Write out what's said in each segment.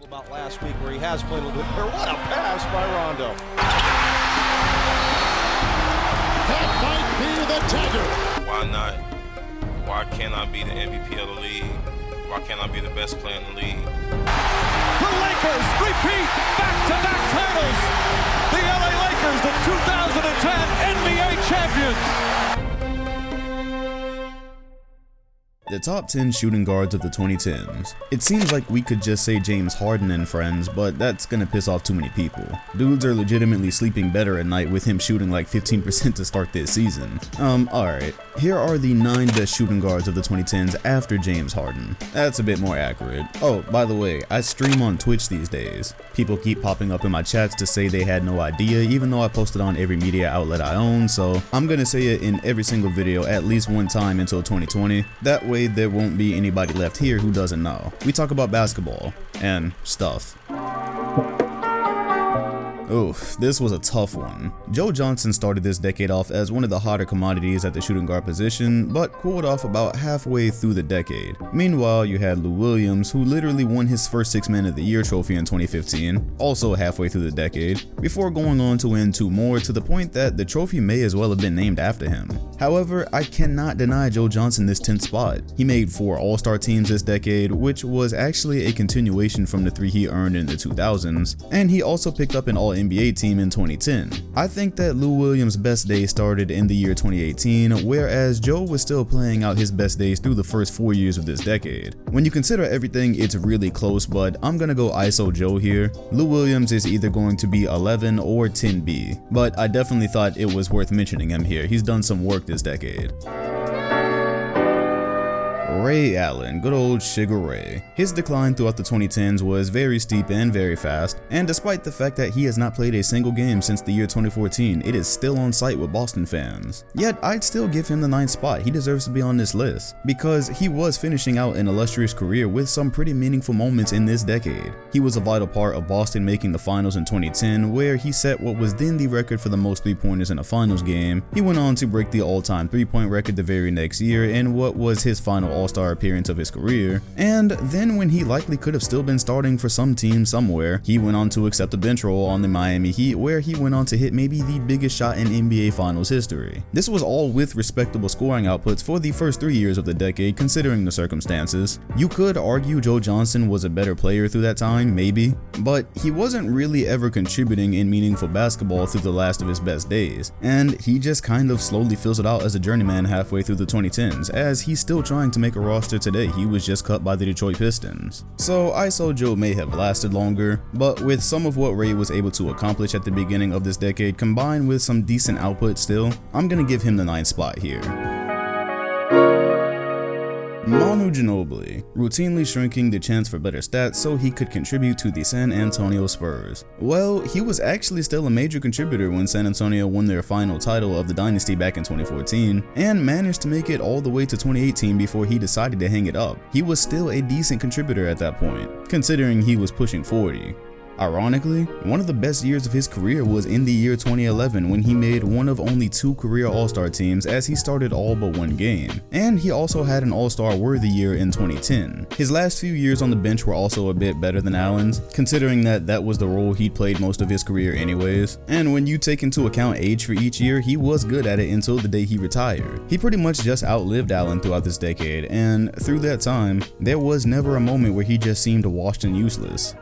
about last week where he has played a little bit better. What a pass by Rondo. That might be the dagger. Why not? Why can't I be the MVP of the league? Why can't I be the best player in the league? The Lakers repeat back-to-back titles. The LA Lakers, the 2010 NBA champions. The top 10 shooting guards of the 2010s. It seems like we could just say James Harden and friends, but that's gonna piss off too many people. Dudes are legitimately sleeping better at night with him shooting like 15% to start this season. Alright. Here are the 9 best shooting guards of the 2010s after James Harden. That's a bit more accurate. Oh, by the way, I stream on Twitch these days. People keep popping up in my chats to say they had no idea, even though I posted on every media outlet I own, so I'm gonna say it in every single video at least one time until 2020. That way there won't be anybody left here who doesn't know. We talk about basketball and stuff. Oof, this was a tough one. Joe Johnson started this decade off as one of the hotter commodities at the shooting guard position, but cooled off about halfway through the decade. Meanwhile, you had Lou Williams, who literally won his first Sixth Man of the Year trophy in 2015, also halfway through the decade, before going on to win 2 more to the point that the trophy may as well have been named after him. However, I cannot deny Joe Johnson this 10th spot. He made 4 All-Star teams this decade, which was actually a continuation from the 3 he earned in the 2000s, and he also picked up an All-NBA team in 2010. I think that Lou Williams' best days started in the year 2018, whereas Joe was still playing out his best days through the first 4 years of this decade. When you consider everything, it's really close, but I'm gonna go ISO Joe here. Lou Williams is either going to be 11 or 10B, but I definitely thought it was worth mentioning him here. He's done some work this decade. Ray Allen, good old Sugar Ray. His decline throughout the 2010s was very steep and very fast, and despite the fact that he has not played a single game since the year 2014, it is still on site with Boston fans. Yet, I'd still give him the 9th spot. He deserves to be on this list, because he was finishing out an illustrious career with some pretty meaningful moments in this decade. He was a vital part of Boston making the finals in 2010, where he set what was then the record for the most 3-pointers in a finals game. He went on to break the all-time 3-point record the very next year in what was his final All-Star appearance of his career, and then when he likely could have still been starting for some team somewhere, he went on to accept a bench role on the Miami Heat, where he went on to hit maybe the biggest shot in NBA Finals history. This was all with respectable scoring outputs for the first 3 years of the decade, considering the circumstances. You could argue Joe Johnson was a better player through that time, maybe, but he wasn't really ever contributing in meaningful basketball through the last of his best days, and he just kind of slowly fizzled out as a journeyman halfway through the 2010s, as he's still trying to make a roster today. He was just cut by the Detroit Pistons. So ISO Joe may have lasted longer, but with some of what Ray was able to accomplish at the beginning of this decade combined with some decent output still, I'm gonna give him the 9th spot here. Manu Ginobili, routinely shrinking the chance for better stats so he could contribute to the San Antonio Spurs. Well, he was actually still a major contributor when San Antonio won their final title of the dynasty back in 2014, and managed to make it all the way to 2018 before he decided to hang it up. He was still a decent contributor at that point, considering he was pushing 40. Ironically, one of the best years of his career was in the year 2011 when he made one of only 2 career All-Star teams as he started all but 1 game. And he also had an All-Star worthy year in 2010. His last few years on the bench were also a bit better than Allen's, considering that was the role he'd played most of his career anyways. And when you take into account age for each year, he was good at it until the day he retired. He pretty much just outlived Allen throughout this decade, and through that time, there was never a moment where he just seemed washed and useless.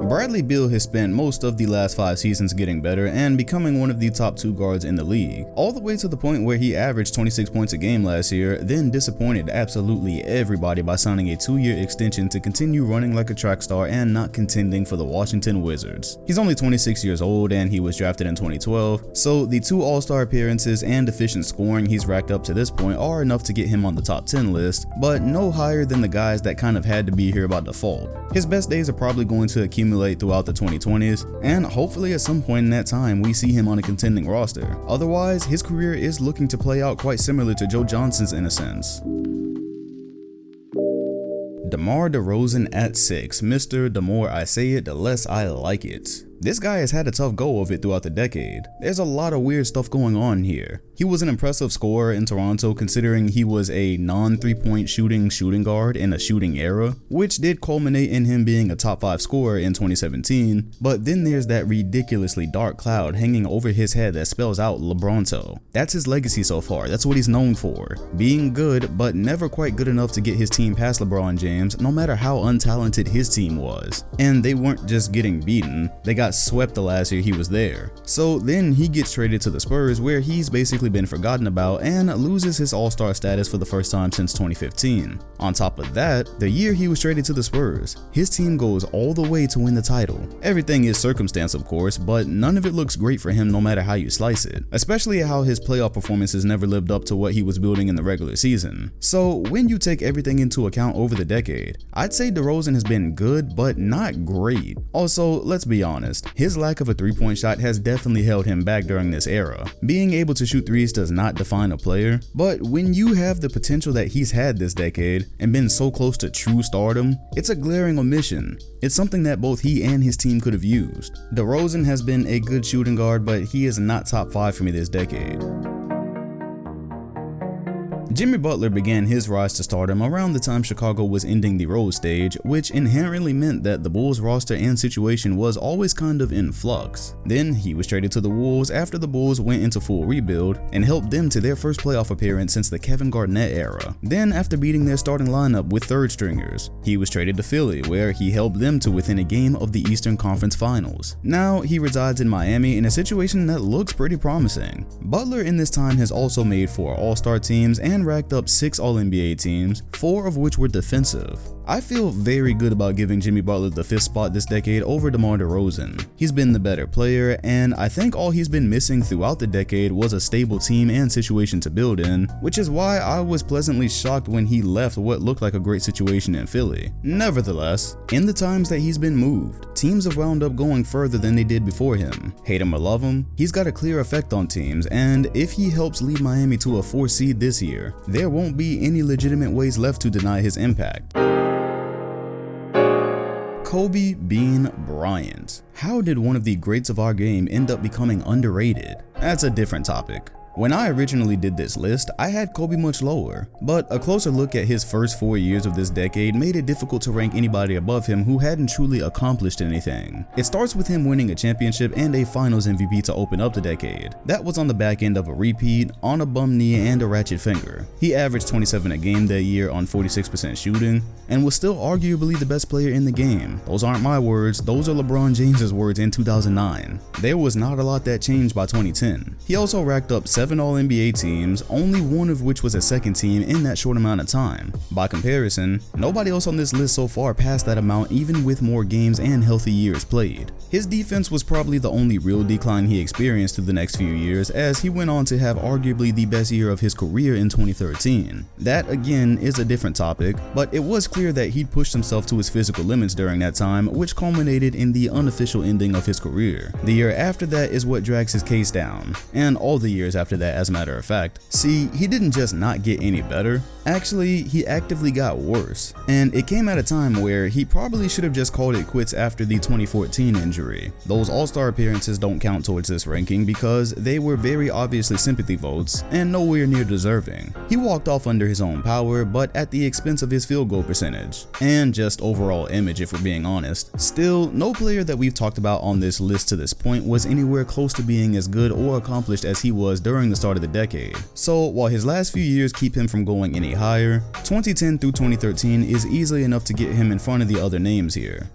Bradley Beal has spent most of the last 5 seasons getting better and becoming one of the top 2 guards in the league, all the way to the point where he averaged 26 points a game last year, then disappointed absolutely everybody by signing a 2-year extension to continue running like a track star and not contending for the Washington Wizards. He's only 26 years old and he was drafted in 2012, so the 2 All-Star appearances and efficient scoring he's racked up to this point are enough to get him on the top 10 list, but no higher than the guys that kind of had to be here by default. His best days are probably going to accumulate throughout the 2020s, and hopefully at some point in that time we see him on a contending roster. Otherwise, his career is looking to play out quite similar to Joe Johnson's in a sense. DeMar DeRozan at 6. Mr. The more I say it, the less I like it. This guy has had a tough go of it throughout the decade. There's a lot of weird stuff going on here. He was an impressive scorer in Toronto considering he was a non-3-point shooting guard in a shooting era, which did culminate in him being a top 5 scorer in 2017, but then there's that ridiculously dark cloud hanging over his head that spells out LeBronto. That's his legacy so far, that's what he's known for. Being good, but never quite good enough to get his team past LeBron James, no matter how untalented his team was. And they weren't just getting beaten, they got swept the last year he was there. So then he gets traded to the Spurs, where he's basically been forgotten about and loses his all-star status for the first time since 2015. On top of that, the year he was traded to the Spurs, his team goes all the way to win the title. Everything is circumstance of course, but none of it looks great for him no matter how you slice it, especially how his playoff performances never lived up to what he was building in the regular season. So when you take everything into account over the decade, I'd say DeRozan has been good but not great. Also, let's be honest, his lack of a 3-point shot has definitely held him back during this era. Being able to shoot threes does not define a player, but when you have the potential that he's had this decade and been so close to true stardom, it's a glaring omission. It's something that both he and his team could have used. DeRozan has been a good shooting guard, but he is not top 5 for me this decade. Jimmy Butler began his rise to stardom around the time Chicago was ending the Rose stage, which inherently meant that the Bulls roster and situation was always kind of in flux. Then he was traded to the Wolves after the Bulls went into full rebuild and helped them to their first playoff appearance since the Kevin Garnett era. Then after beating their starting lineup with third stringers, he was traded to Philly, where he helped them to within a game of the Eastern Conference Finals. Now he resides in Miami in a situation that looks pretty promising. Butler in this time has also made 4 All-Star teams and racked up 6 All-NBA teams, 4 of which were defensive. I feel very good about giving Jimmy Butler the 5th spot this decade over DeMar DeRozan. He's been the better player, and I think all he's been missing throughout the decade was a stable team and situation to build in, which is why I was pleasantly shocked when he left what looked like a great situation in Philly. Nevertheless, in the times that he's been moved, teams have wound up going further than they did before him. Hate him or love him, he's got a clear effect on teams, and if he helps lead Miami to a 4th seed this year, there won't be any legitimate ways left to deny his impact. Kobe Bean Bryant. How did one of the greats of our game end up becoming underrated? That's a different topic. When I originally did this list, I had Kobe much lower, but a closer look at his first 4 years of this decade made it difficult to rank anybody above him who hadn't truly accomplished anything. It starts with him winning a championship and a finals MVP to open up the decade. That was on the back end of a repeat, on a bum knee and a ratchet finger. He averaged 27 a game that year on 46% shooting, and was still arguably the best player in the game. Those aren't my words, those are LeBron James's words in 2009. There was not a lot that changed by 2010. He also racked up 7 All-NBA teams, only 1 of which was a second team in that short amount of time. By comparison, nobody else on this list so far passed that amount even with more games and healthy years played. His defense was probably the only real decline he experienced through the next few years, as he went on to have arguably the best year of his career in 2013. That again is a different topic, but it was clear that he'd pushed himself to his physical limits during that time, which culminated in the unofficial ending of his career. The year after that is what drags his case down, and all the years after that as a matter of fact. See, he didn't just not get any better, actually he actively got worse, and it came at a time where he probably should have just called it quits after the 2014 injury. Those All-Star appearances don't count towards this ranking because they were very obviously sympathy votes and nowhere near deserving. He walked off under his own power, but at the expense of his field goal percentage, and just overall image if we're being honest. Still, no player that we've talked about on this list to this point was anywhere close to being as good or accomplished as he was during the start of the decade. So while his last few years keep him from going any higher, 2010 through 2013 is easily enough to get him in front of the other names here.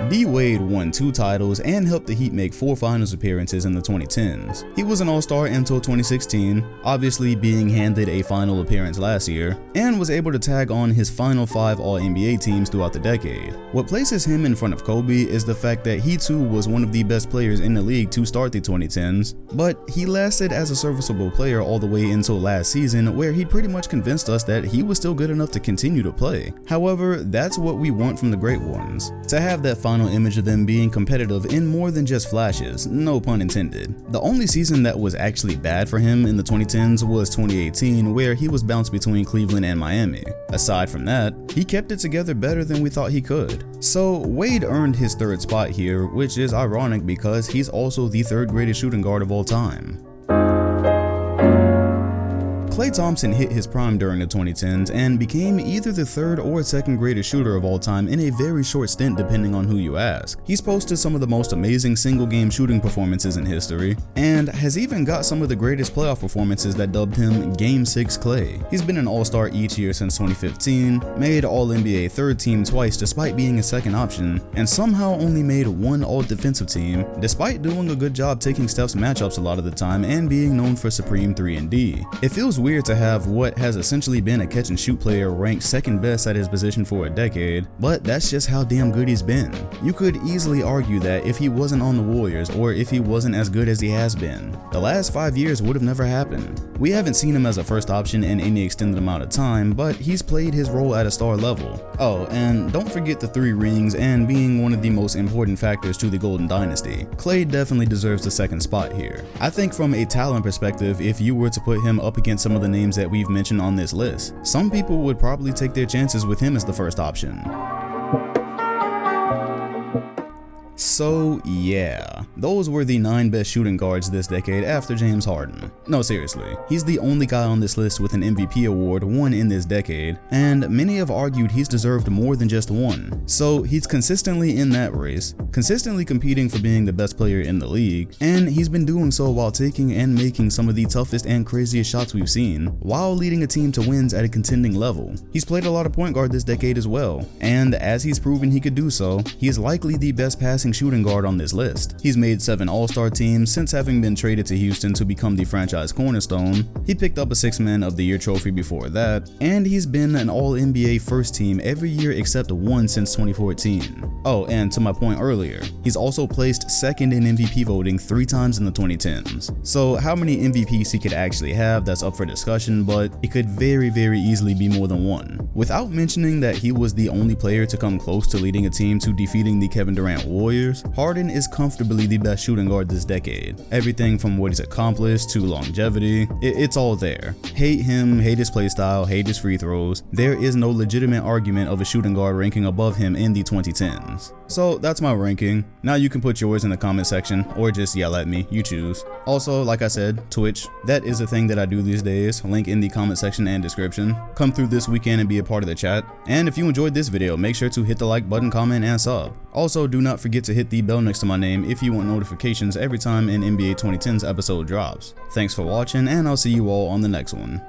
D-Wade won 2 titles and helped the Heat make 4 finals appearances in the 2010s. He was an All-Star until 2016, obviously being handed a final appearance last year, and was able to tag on his final 5 All-NBA teams throughout the decade. What places him in front of Kobe is the fact that he too was one of the best players in the league to start the 2010s, but he lasted as a serviceable player all the way until last season, where he pretty much convinced us that he was still good enough to continue to play. However, that's what we want from the great ones. To have that final final image of them being competitive in more than just flashes, no pun intended. The only season that was actually bad for him in the 2010s was 2018, where he was bounced between Cleveland and Miami. Aside from that, he kept it together better than we thought he could. So Wade earned his third spot here, which is ironic because he's also the third greatest shooting guard of all time. Klay Thompson hit his prime during the 2010s and became either the third or second greatest shooter of all time in a very short stint depending on who you ask. He's posted some of the most amazing single game shooting performances in history, and has even got some of the greatest playoff performances that dubbed him Game 6 Klay. He's been an all-star each year since 2015, made All-NBA third team twice despite being a second option, and somehow only made one all-defensive team despite doing a good job taking Steph's matchups a lot of the time and being known for supreme 3-and-D. It feels weird to have what has essentially been a catch and shoot player ranked second best at his position for a decade, but that's just how damn good he's been. You could easily argue that if he wasn't on the Warriors or if he wasn't as good as he has been, the last 5 years would have never happened. We haven't seen him as a first option in any extended amount of time, but he's played his role at a star level. Oh, and don't forget the 3 rings and being one of the most important factors to the Golden Dynasty. Klay definitely deserves the second spot here. I think from a talent perspective, if you were to put him up against some of the names that we've mentioned on this list, some people would probably take their chances with him as the first option. So yeah, those were the 9 best shooting guards this decade after James Harden. No, seriously, he's the only guy on this list with an MVP award won in this decade, and many have argued he's deserved more than just one. So he's consistently in that race, consistently competing for being the best player in the league, and he's been doing so while taking and making some of the toughest and craziest shots we've seen, while leading a team to wins at a contending level. He's played a lot of point guard this decade as well, and as he's proven he could do so, he is likely the best passing shooting guard on this list. He's made 7 All-Star teams since having been traded to Houston to become the franchise cornerstone. He picked up a 6th Man of the Year trophy before that, and he's been an All-NBA first team every year except one since 2014. Oh, and to my point earlier, he's also placed second in MVP voting 3 times in the 2010s. So how many MVPs he could actually have, that's up for discussion, but it could very easily be more than one. Without mentioning that he was the only player to come close to leading a team to defeating the Kevin Durant Warriors, Harden is comfortably the best shooting guard this decade. Everything from what he's accomplished to longevity, it's all there. Hate him, hate his playstyle, hate his free throws, there is no legitimate argument of a shooting guard ranking above him in the 2010s. So that's my ranking. Now you can put yours in the comment section or just yell at me, you choose. Also, like I said, Twitch, that is a thing that I do these days, link in the comment section and description. Come through this weekend and be a part of the chat. And if you enjoyed this video, make sure to hit the like button, comment, and sub. Also, do not forget to hit the bell next to my name if you want notifications every time an NBA 2010s episode drops. Thanks for watching, and I'll see you all on the next one.